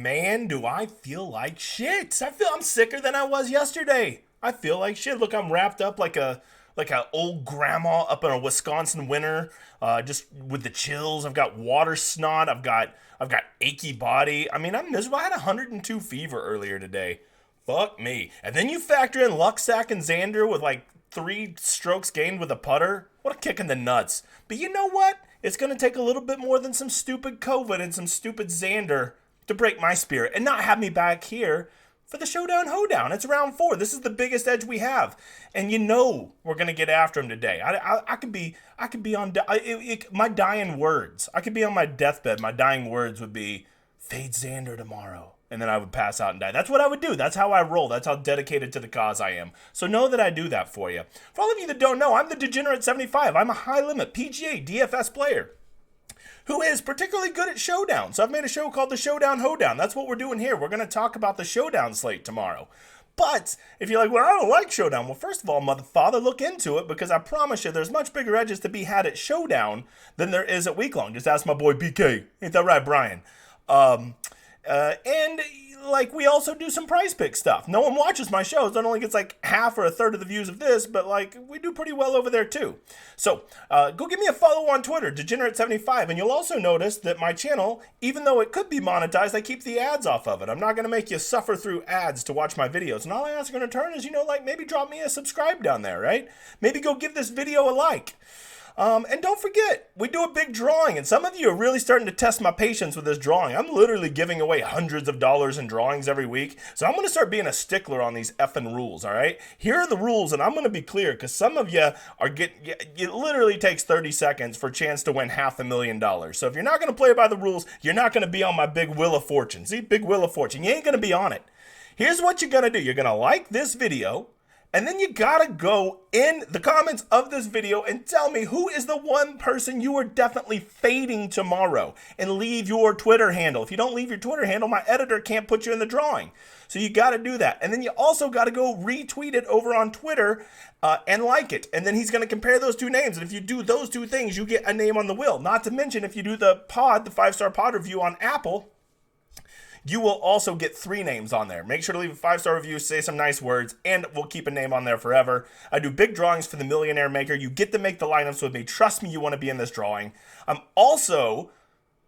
man, do I feel like shit. I'm sicker than I was yesterday. I feel like shit. Look, I'm wrapped up like a old grandma up in a Wisconsin winter, just with the chills. I've got water snot. I've got achy body. I mean, I'm miserable. I had 102 fever earlier today. Fuck me. And then you factor in Luxac and Xander with like 3 strokes gained with a putter. What a kick in the nuts. But you know what? It's going to take a little bit more than some stupid COVID and some stupid Xander to break my spirit and not have me back here for the Showdown Hoedown. It's round 4. This is the biggest edge we have, and you know we're gonna get after him today. I could be on my dying words. I could be on my deathbed. My dying words would be fade Xander tomorrow, and then I would pass out and die. That's what I would do. That's how I roll. That's how dedicated to the cause I am. So know that I do that for you. For all of you that don't know, I'm the Degenerate 75. I'm a high limit PGA DFS player who is particularly good at Showdown. So I've made a show called the Showdown Hoedown. That's what we're doing here. We're going to talk about the Showdown slate tomorrow. But if you're like, well, I don't like Showdown. Well, first of all, mother father, look into it, because I promise you there's much bigger edges to be had at Showdown than there is at week long. Just ask my boy BK. Ain't that right, Brian? And like, we also do some prize pick stuff. No one watches my shows. It only gets like half or a third of the views of this, but like, we do pretty well over there too. So go give me a follow on Twitter, Degenerate75, and you'll also notice that my channel, even though it could be monetized, I keep the ads off of it. I'm not going to make you suffer through ads to watch my videos. And all I ask in return is, like, maybe drop me a subscribe down there, right? Maybe go give this video a like. And don't forget, we do a big drawing, and some of you are really starting to test my patience with this drawing. I'm literally giving away hundreds of dollars in drawings every week, so I'm going to start being a stickler on these effing rules, all right? Here are the rules, and I'm going to be clear, because some of you are it literally takes 30 seconds for a chance to win $500,000. So if you're not going to play by the rules, you're not going to be on my big Wheel of Fortune. See, big Wheel of Fortune. You ain't going to be on it. Here's what you're going to do. You're going to like this video, and then you gotta go in the comments of this video and tell me who is the one person you are definitely fading tomorrow, and leave your Twitter handle. If you don't leave your Twitter handle, my editor can't put you in the drawing. So you gotta do that. And then you also gotta go retweet it over on Twitter and like it. And then he's gonna compare those two names. And if you do those two things, you get a name on the wheel. Not to mention, if you do the 5-star pod review on Apple, you will also get 3 names on there. Make sure to leave a 5-star review, say some nice words, and we'll keep a name on there forever. I do big drawings for the Millionaire Maker. You get to make the lineups with me. Trust me, you want to be in this drawing. I'm also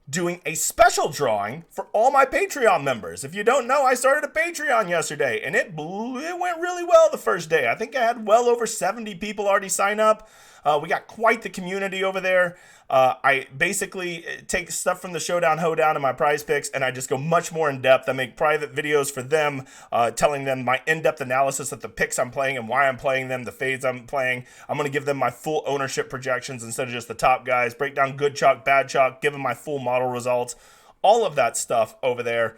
doing a special drawing for all my Patreon members. If you don't know, I started a Patreon yesterday, and it went really well the first day. I think I had well over 70 people already sign up. We got quite the community over there. I basically take stuff from the Showdown Hoedown and my prize picks, and I just go much more in depth. I make private videos for them, telling them my in-depth analysis of the picks I'm playing and why I'm playing them, the fades I'm playing. I'm going to give them my full ownership projections instead of just the top guys, break down good chalk, bad chalk, give them my full model results. All of that stuff over there.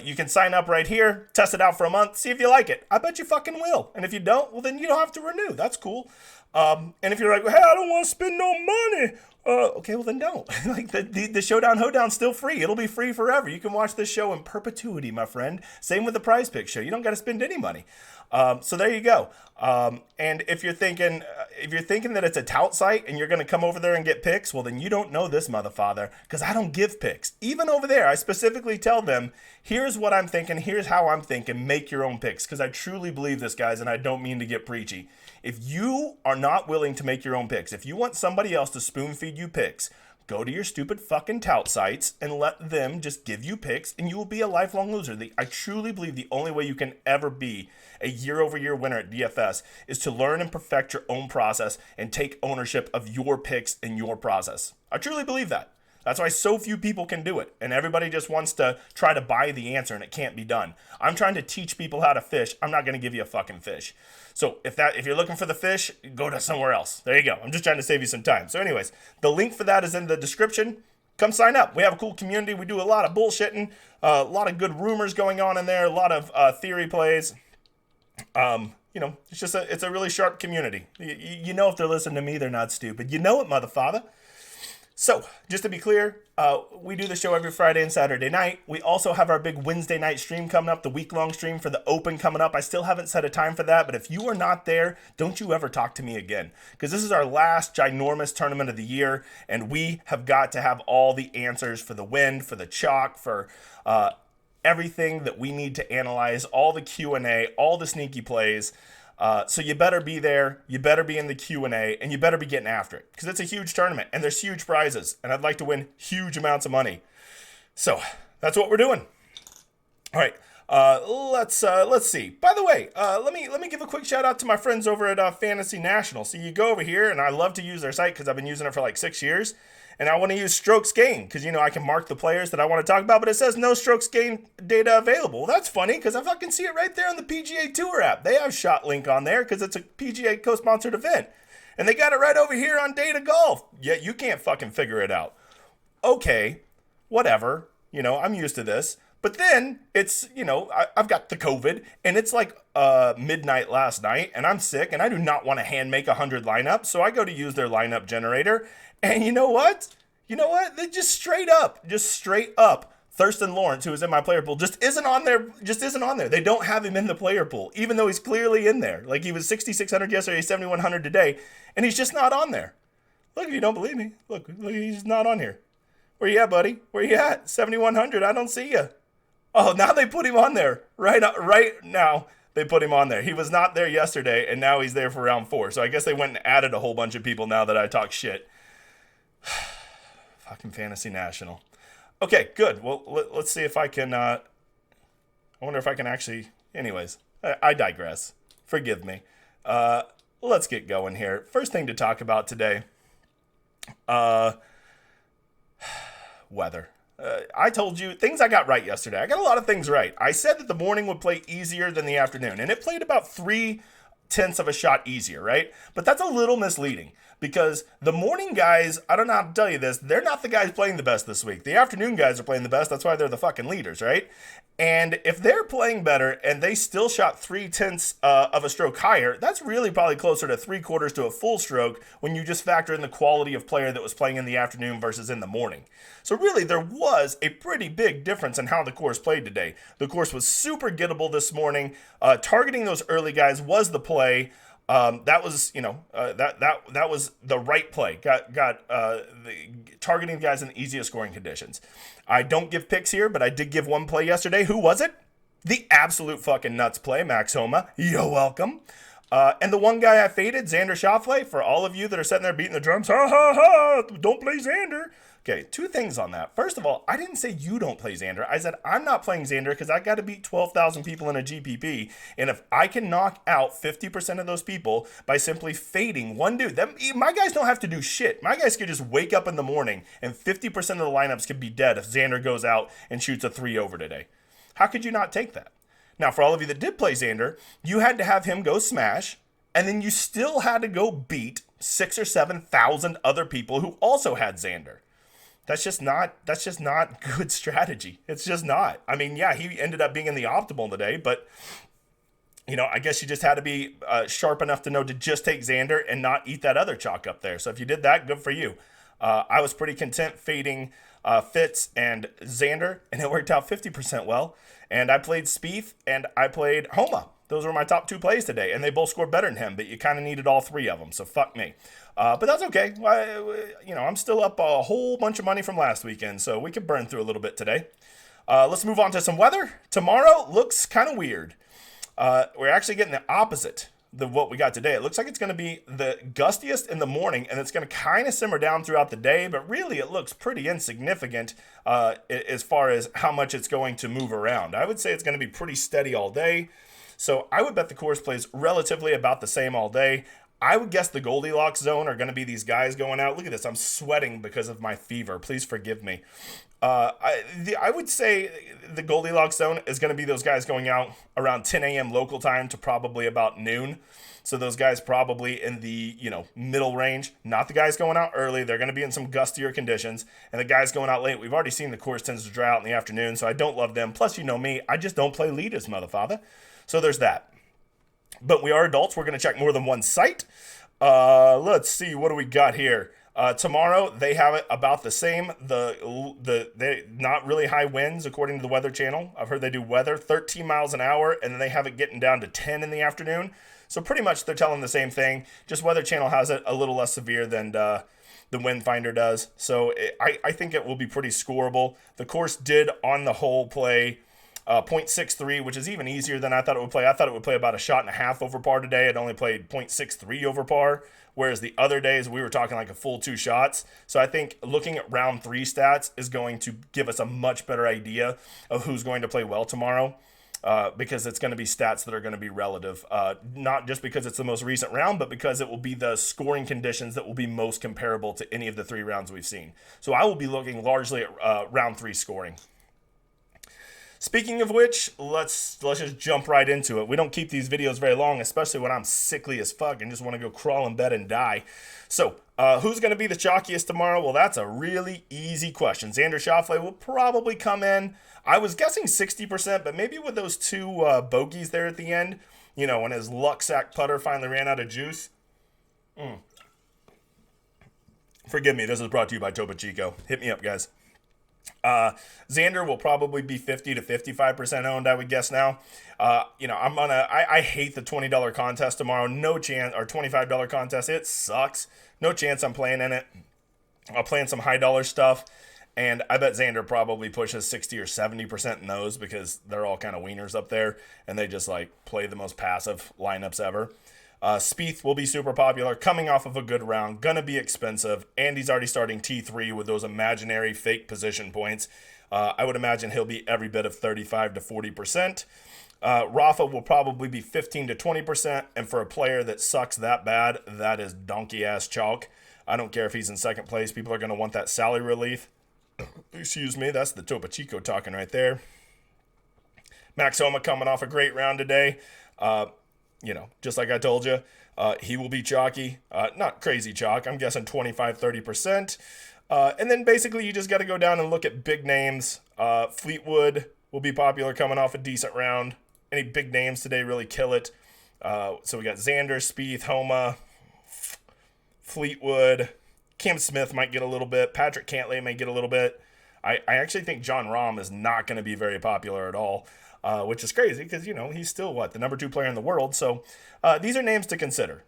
You can sign up right here, test it out for a month, see if you like it. I bet you fucking will. And if you don't, well, then you don't have to renew. That's cool. And if you're like, hey, I don't want to spend no money. Okay, well then don't. Like the Showdown Hoedown's still free. It'll be free forever. You can watch this show in perpetuity, my friend. Same with the Prize Pick show. You don't got to spend any money. So there you go. And if you're thinking that it's a tout site and you're going to come over there and get picks, well, then you don't know this, motherfather, because I don't give picks. Even over there, I specifically tell them, here's what I'm thinking, here's how I'm thinking, make your own picks, because I truly believe this, guys, and I don't mean to get preachy. If you are not willing to make your own picks, if you want somebody else to spoon feed you picks, go to your stupid fucking tout sites and let them just give you picks, and you will be a lifelong loser. I truly believe the only way you can ever be a year-over-year winner at DFS is to learn and perfect your own process and take ownership of your picks and your process. I truly believe that. That's why so few people can do it, and everybody just wants to try to buy the answer, and it can't be done. I'm trying to teach people how to fish. I'm not going to give you a fucking fish. So if you're looking for the fish, go to somewhere else. There you go. I'm just trying to save you some time. So anyways, the link for that is in the description. Come sign up. We have a cool community. We do a lot of bullshitting, a lot of good rumors going on in there, a lot of theory plays. It's a really sharp community. You know, if they're listening to me, they're not stupid. You know it, motherfather. So, just to be clear, we do the show every Friday and Saturday night. We also have our big Wednesday night stream coming up, the week-long stream for the Open coming up. I still haven't set a time for that, but if you are not there, don't you ever talk to me again. Because this is our last ginormous tournament of the year, and we have got to have all the answers for the wind, for the chalk, for everything that we need to analyze, all the Q&A, all the sneaky plays. So you better be there, you better be in the Q&A, and you better be getting after it, because it's a huge tournament, and there's huge prizes, and I'd like to win huge amounts of money. So that's what we're doing. All right. Let's see. By the way, let me give a quick shout out to my friends over at Fantasy National. So you go over here, and I love to use their site because I've been using it for like 6 years, and I want to use strokes gained because I can mark the players that I want to talk about, but it says no strokes gained data available. Well, that's funny because I fucking see it right there on the PGA Tour app. They have shot link on there because it's a PGA co-sponsored event, and they got it right over here on Data Golf. Yet you can't fucking figure it out. Okay, whatever. I'm used to this. But then it's, I've got the COVID, and it's like midnight last night, and I'm sick, and I do not want to hand make 100 lineups, so I go to use their lineup generator, and you know what? They just straight up, Thurston Lawrence, who is in my player pool, just isn't on there. They don't have him in the player pool, even though he's clearly in there. Like, he was 6,600 yesterday, 7,100 today, and he's just not on there. Look, if you don't believe me, look, he's not on here. Where you at, buddy? Where you at? 7,100, I don't see you. Oh, now they put him on there. Right now, they put him on there. He was not there yesterday, and now he's there for round 4. So I guess they went and added a whole bunch of people now that I talk shit. Fucking Fantasy National. Okay, good. Well, let's see if I can... I wonder if I can actually... Anyways, I digress. Forgive me. Let's get going here. First thing to talk about today. Weather. I told you things I got right yesterday. I got a lot of things right. I said that the morning would play easier than the afternoon, and it played about 0.3 of a shot easier, right? But that's a little misleading because the morning guys, I don't know how to tell you this, they're not the guys playing the best this week. The afternoon guys are playing the best. That's why they're the fucking leaders, right? And if they're playing better and they still shot 0.3 of a stroke higher, that's really probably closer to 3/4 to a full stroke when you just factor in the quality of player that was playing in the afternoon versus in the morning. So really, there was a pretty big difference in how the course played today. The course was super gettable this morning. Targeting those early guys was the play. That was, that was the right play. Targeting guys in the easiest scoring conditions. I don't give picks here, but I did give one play yesterday. Who was it? The absolute fucking nuts play, Max Homa. You're welcome. And the one guy I faded, Xander Schauffele, for all of you that are sitting there beating the drums, ha ha ha, don't play Xander. Okay, 2 things on that. First of all, I didn't say you don't play Xander. I said I'm not playing Xander because I got to beat 12,000 people in a GPP. And if I can knock out 50% of those people by simply fading one dude, my guys don't have to do shit. My guys could just wake up in the morning and 50% of the lineups could be dead if Xander goes out and shoots a 3 over today. How could you not take that? Now, for all of you that did play Xander, you had to have him go smash, and then you still had to go beat 6,000 or 7,000 other people who also had Xander. That's just not good strategy. It's just not. I mean, yeah, he ended up being in the optimal today, but I guess you just had to be sharp enough to know to just take Xander and not eat that other chalk up there. So if you did that, good for you. I was pretty content fading Fitz and Xander, and it worked out 50% well. And I played Spieth and I played Homa. Those were my top 2 plays today, and they both scored better than him, but you kind of needed all 3 of them, so fuck me. But that's okay. I'm still up a whole bunch of money from last weekend, so we could burn through a little bit today. Let's move on to some weather. Tomorrow looks kind of weird. We're actually getting the opposite of what we got today. It looks like it's going to be the gustiest in the morning, and it's going to kind of simmer down throughout the day, but really it looks pretty insignificant as far as how much it's going to move around. I would say it's going to be pretty steady all day. So I would bet the course plays relatively about the same all day. I would guess the Goldilocks zone are going to be these guys going out. Look at this. I'm sweating because of my fever. Please forgive me. I would say the Goldilocks zone is going to be those guys going out around 10 a.m. local time to probably about noon. So those guys probably in the, middle range, not the guys going out early. They're going to be in some gustier conditions. And the guys going out late, we've already seen the course tends to dry out in the afternoon. So I don't love them. Plus, me, I just don't play leaders, motherfather. So there's that. But we are adults. We're going to check more than one site. Let's see. What do we got here? Tomorrow, they have it about the same. They not really high winds, according to the Weather Channel. I've heard they do weather 13 miles an hour, and then they have it getting down to 10 in the afternoon. So pretty much they're telling the same thing. Just Weather Channel has it a little less severe than the Wind Finder does. So I think it will be pretty scoreable. The course did, on the whole, play 0.63, which is even easier than I thought it would play. I thought it would play about a shot and a half over par today. It only played 0.63 over par, whereas the other days we were talking like a full 2 shots. So I think looking at round 3 stats is going to give us a much better idea of who's going to play well tomorrow. Because it's going to be stats that are going to be relative, not just because it's the most recent round, but because it will be the scoring conditions that will be most comparable to any of the 3 rounds we've seen. So I will be looking largely at round 3 scoring. Speaking of which, let's just jump right into it. We don't keep these videos very long, especially when I'm sickly as fuck and just want to go crawl in bed and die. So, who's going to be the chalkiest tomorrow? Well, that's a really easy question. Xander Schauffele will probably come in. I was guessing 60%, but maybe with those 2 bogeys there at the end, you know, when his luck sack putter finally ran out of juice. Forgive me, this is brought to you by Topo Chico. Hit me up, guys. Xander will probably be 50 to 55% owned, I would guess now. You know, I hate the $20 contest tomorrow. No chance, or $25 contest. It sucks. No chance I'm playing in it. I'll play in some high dollar stuff. And I bet Xander probably pushes 60 or 70% in those because they're all kind of wieners up there. And they just like play the most passive lineups ever. Spieth will be super popular, coming off of a good round, gonna be expensive, and he's already starting T3 with those imaginary fake position points. I would imagine he'll be every bit of 35 to 40%. Rafa will probably be 15 to 20%, and for a player that sucks that bad, that is donkey-ass chalk. I don't care if he's in second place. People are gonna want that salary relief. Excuse me, that's the Topo Chico talking right there. Max Homa coming off a great round today. You know, just like I told you, he will be chalky. Not crazy chalk. I'm guessing 25, 30%. And then basically you just got to go down and look at big names. Fleetwood will be popular coming off a decent round. Any big names today really kill it. So we got Xander, Spieth, Homa, Fleetwood. Cam Smith might get a little bit. Patrick Cantlay may get a little bit. I actually think Jon Rahm is not going to be very popular at all. Which is crazy because, you know, he's still, the number 2 player in the world. So these are names to consider.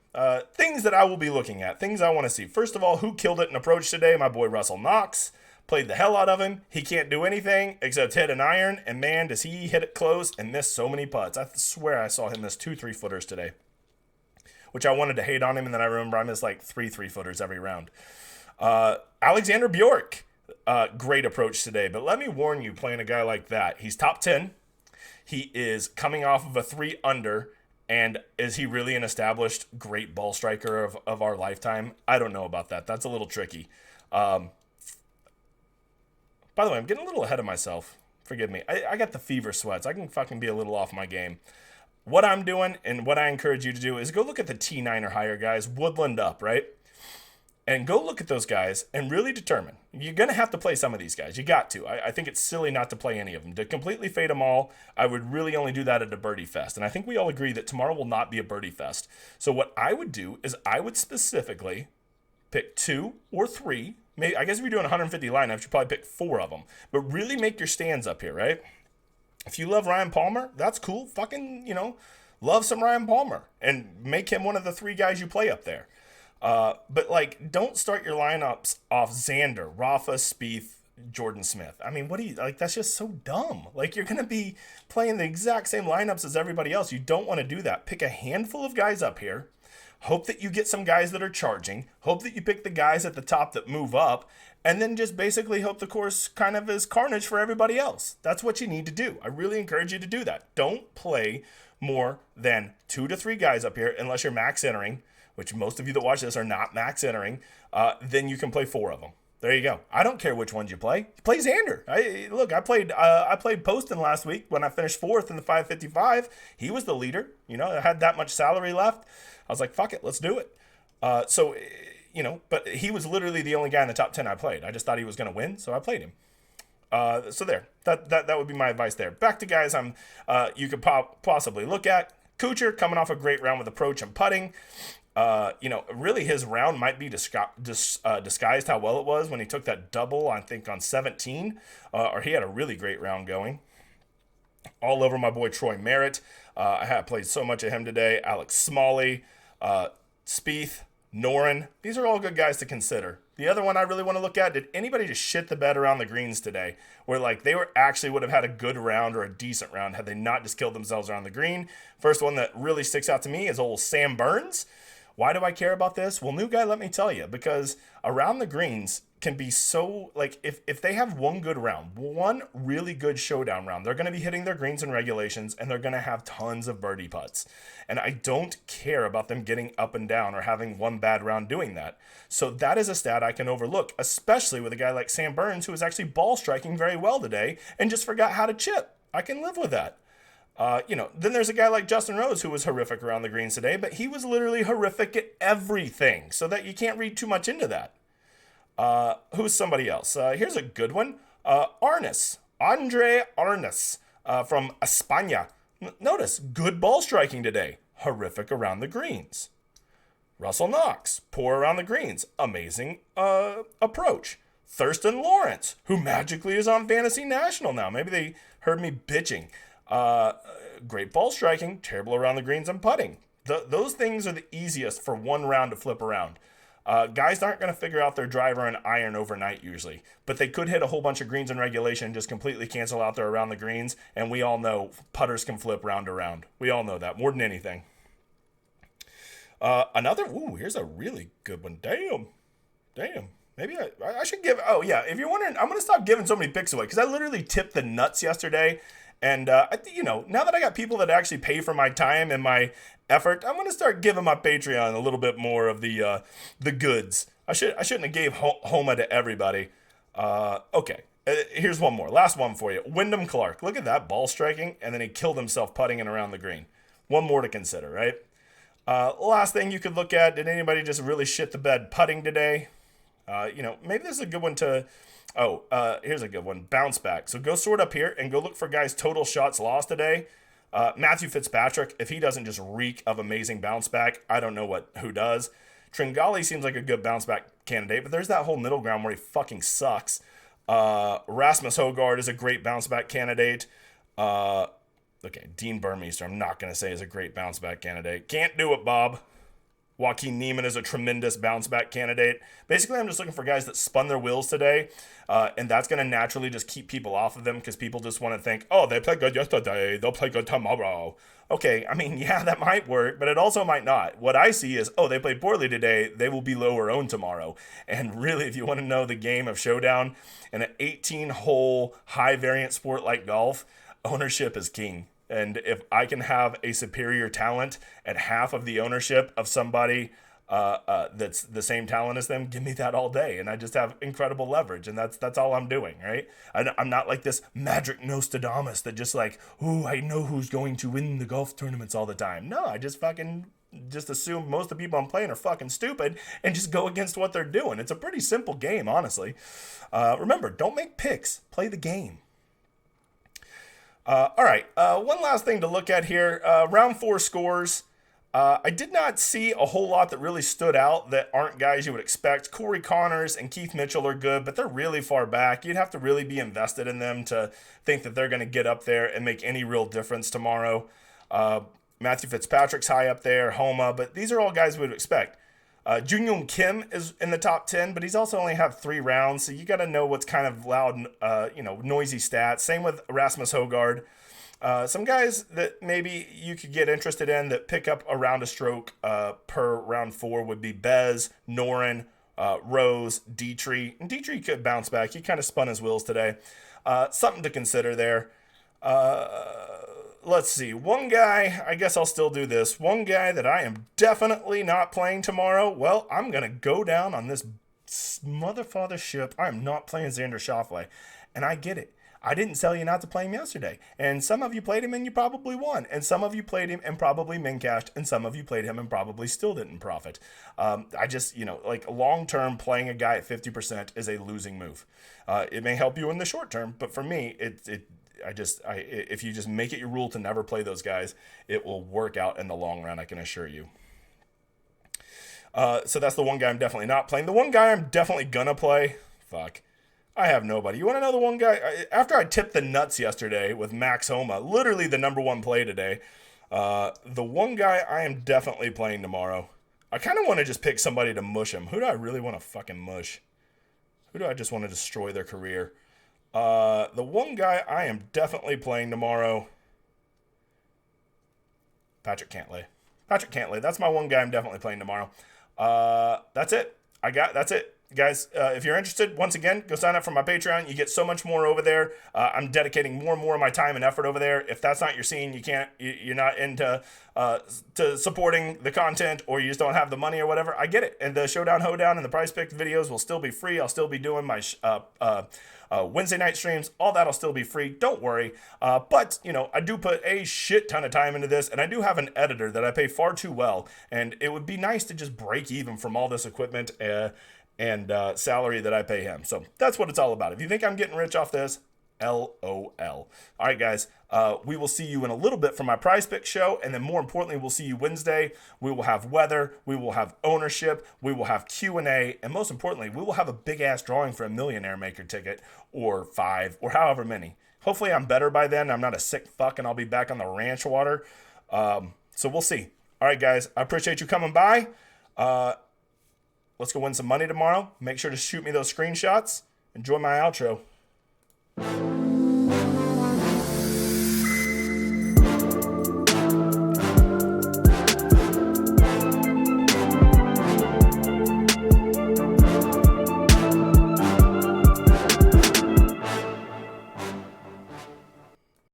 Things that I will be looking at, things I want to see. First of all, who killed it in approach today? My boy Russell Knox. Played the hell out of him. He can't do anything except hit an iron. And, man, does he hit it close and miss so many putts. I swear I saw him miss 2 3-footers today, which I wanted to hate on him. And then I remember I missed like 3 3-footers every round. Alexander Bjork, great approach today. But let me warn you, playing a guy like that, he's top 10. He is coming off of a 3 under, and is he really an established great ball striker of our lifetime? I don't know about that. That's a little tricky. By the way, I'm getting a little ahead of myself. Forgive me. I got the fever sweats. I can fucking be a little off my game. What I'm doing and what I encourage you to do is go look at the T9 or higher guys, Woodland up, right? And go look at those guys and really determine. You're going to have to play some of these guys. You got to. I think it's silly not to play any of them. To completely fade them all, I would really only do that at a birdie fest. And I think we all agree that tomorrow will not be a birdie fest. So what I would do is I would specifically pick 2 or 3. Maybe, I guess if you're doing 150 lineups, you probably pick 4 of them. But really make your stands up here, right? If you love Ryan Palmer, that's cool. Fucking, you know, love some Ryan Palmer. And make him one of the 3 guys you play up there. But like, don't start your lineups off Xander, Rafa, Spieth, Jordan Smith. I mean, that's just so dumb. Like, you're going to be playing the exact same lineups as everybody else. You don't want to do that. Pick a handful of guys up here. Hope that you get some guys that are charging. Hope that you pick the guys at the top that move up. And then just basically hope the course kind of is carnage for everybody else. That's what you need to do. I really encourage you to do that. Don't play more than 2 to 3 guys up here unless you're max entering, which most of you that watch this are not max entering. Then you can play 4 of them. There you go. I don't care which ones you play. Play Xander. I played Poston last week when I finished 4th in the 555. He was the leader. You know, I had that much salary left. I was like, fuck it, let's do it. You know, but he was literally the only guy in the top 10 I played. I just thought he was going to win, so I played him. So there. That would be my advice there. Back to guys you could possibly look at. Kuchar coming off a great round with approach and putting. You know, really his round might be disguised how well it was when he took that double, I think, on 17. Or he had a really great round going. All over my boy Troy Merritt. I have played so much of him today. Alex Smalley, Spieth, Noren. These are all good guys to consider. The other one I really want to look at, did anybody just shit the bed around the greens today? Where like they were actually would have had a good round or a decent round had they not just killed themselves around the green. First one that really sticks out to me is old Sam Burns. Why do I care about this? Well, new guy, let me tell you, because around the greens can be so, like, if they have one good round, one really good showdown round, they're going to be hitting their greens and regulations, and they're going to have tons of birdie putts. And I don't care about them getting up and down or having one bad round doing that. So that is a stat I can overlook, especially with a guy like Sam Burns, who was actually ball striking very well today and just forgot how to chip. I can live with that. Then there's a guy like Justin Rose who was horrific around the greens today, but he was literally horrific at everything, so that you can't read too much into that. Who's somebody else? Here's a good one. Andre Arnas from España. Notice, good ball striking today, horrific around the greens. Russell Knox, poor around the greens, amazing approach. Thurston Lawrence, who magically is on Fantasy National now. Maybe they heard me bitching. Great ball striking, terrible around the greens and putting. Those things are the easiest for one round to flip around. Guys aren't going to figure out their driver and iron overnight usually, but they could hit a whole bunch of greens in regulation and just completely cancel out their around the greens, and we all know putters can flip round to round. We all know that more than anything. Here's a really good one. Damn. Maybe I should give, if you're wondering, I'm going to stop giving so many picks away, because I literally tipped the nuts yesterday. And, now that I got people that actually pay for my time and my effort, I'm going to start giving my Patreon a little bit more of the goods. I shouldn't have gave Homa to everybody. Okay. Here's one more. Last one for you. Wyndham Clark. Look at that ball striking, and then he killed himself putting it around the green. One more to consider, right? Last thing you could look at, did anybody just really shit the bed putting today? Maybe this is a good one to... here's a good one. Bounce back. So go sort up here and go look for guys' total shots lost today. Matthew Fitzpatrick, if he doesn't just reek of amazing bounce back, I don't know who does. Tringali seems like a good bounce back candidate, but there's that whole middle ground where he fucking sucks. Rasmus Højgaard is a great bounce back candidate. Dean Burmeister, I'm not going to say is a great bounce back candidate. Can't do it, Bob. Joaquin Neiman is a tremendous bounce-back candidate. Basically, I'm just looking for guys that spun their wheels today, and that's going to naturally just keep people off of them because people just want to think, oh, they played good yesterday, they'll play good tomorrow. Okay, I mean, yeah, that might work, but it also might not. What I see is, they played poorly today, they will be lower owned tomorrow. And really, if you want to know the game of Showdown, in an 18-hole high-variant sport like golf, ownership is king. And if I can have a superior talent at half of the ownership of somebody that's the same talent as them, give me that all day. And I just have incredible leverage. And that's all I'm doing, right? I'm not like this magic Nostradamus that just like, I know who's going to win the golf tournaments all the time. No, I just assume most of the people I'm playing are fucking stupid and just go against what they're doing. It's a pretty simple game, honestly. Remember, don't make picks. Play the game. All right, one last thing to look at here. Round 4 scores. I did not see a whole lot that really stood out that aren't guys you would expect. Corey Connors and Keith Mitchell are good, but they're really far back. You'd have to really be invested in them to think that they're going to get up there and make any real difference tomorrow. Matthew Fitzpatrick's high up there, Homa, but these are all guys we would expect. Junyoung Kim is in the top 10, but he's also only had 3 rounds, so you got to know what's kind of loud, noisy stats. Same with Rasmus Højgaard. Some guys that maybe you could get interested in that pick up around a stroke per round 4 would be Bez, Noren, Rose, Dietrich. And Dietrich could bounce back. He kind of spun his wheels today. Something to consider there. Let's see. One guy, I guess I'll still do this. One guy that I am definitely not playing tomorrow. Well, I'm going to go down on this motherfather ship. I am not playing Xander Schauffele. And I get it. I didn't tell you not to play him yesterday. And some of you played him and you probably won. And some of you played him and probably min-cashed. And some of you played him and probably still didn't profit. I just, long-term playing a guy at 50% is a losing move. It may help you in the short term, but for me, if you just make it your rule to never play those guys, it will work out in the long run, I can assure you. So that's the one guy I'm definitely not playing. The one guy I'm definitely gonna play, I have nobody. You want to know the one guy? After I tipped the nuts yesterday with Max Homa, literally the number 1 play today, the one guy I am definitely playing tomorrow. I kind of want to just pick somebody to mush him. Who do I really want to fucking mush? Who do I just want to destroy their career? The one guy I am definitely playing tomorrow, Patrick Cantlay. Patrick Cantlay. That's my one guy I'm definitely playing tomorrow. That's it. That's it. Guys, if you're interested, once again, go sign up for my Patreon. You get so much more over there. I'm dedicating more and more of my time and effort over there. If that's not your scene, you're not into to supporting the content, or you just don't have the money or whatever. I get it. And the Showdown, Hoedown, and the Prize Pick videos will still be free. I'll still be doing my Wednesday night streams. All that'll still be free. Don't worry. But, I do put a shit ton of time into this, and I do have an editor that I pay far too well. And it would be nice to just break even from all this equipment and salary that I pay him. So that's what it's all about. If you think I'm getting rich off this, LOL. All right, guys. We will see you in a little bit for my Prize Pick show, and then more importantly, we'll see you Wednesday. We will have weather, we will have ownership, we will have Q&A, and most importantly, we will have a big-ass drawing for a Millionaire Maker ticket, or 5, or however many. Hopefully I'm better by then. I'm not a sick fuck, and I'll be back on the ranch water. So we'll see. All right, guys. I appreciate you coming by. Let's go win some money tomorrow. Make sure to shoot me those screenshots. Enjoy my outro.